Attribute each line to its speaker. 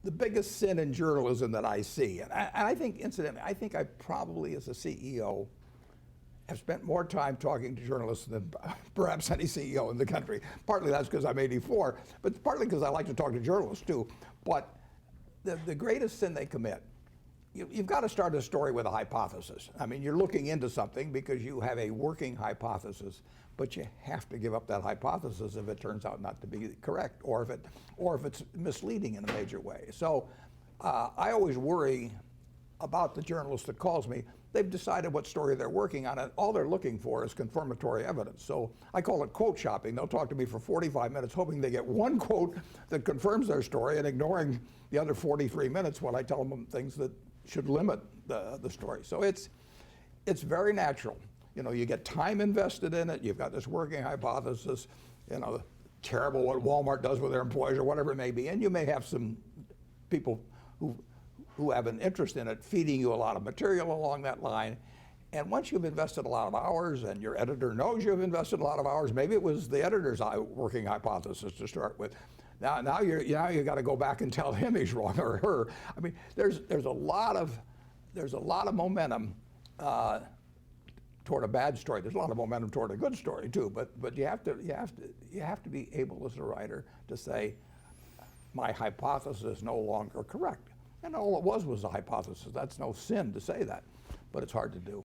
Speaker 1: the biggest sin in journalism that I see, and I think, incidentally, I think I probably, as a CEO, have spent more time talking to journalists than perhaps any CEO in the country. Partly that's because I'm 84, but partly because I like to talk to journalists too. But the greatest sin they commit, you've got to start a story with a hypothesis. I mean, you're looking into something because you have a working hypothesis, but you have to give up that hypothesis if it turns out not to be correct, or if it's misleading in a major way. So I always worry about the journalist that calls me. They've decided what story they're working on, and all they're looking for is confirmatory evidence. So I call it quote shopping. They'll talk to me for 45 minutes hoping they get one quote that confirms their story, and ignoring the other 43 minutes when I tell them things that should limit the story. So it's very natural. You know, you get time invested in it, you've got this working hypothesis, you know, terrible what Walmart does with their employees or whatever it may be, and you may have some people who have an interest in it feeding you a lot of material along that line. And once you've invested a lot of hours and your editor knows you've invested a lot of hours, maybe it was the editor's working hypothesis to start with. Now you got to go back and tell him he's wrong, or her. I mean, there's a lot of momentum toward a bad story. There's a lot of momentum toward a good story too. But you have to be able, as a writer, to say, my hypothesis is no longer correct. And all it was a hypothesis. That's no sin to say that, but it's hard to do.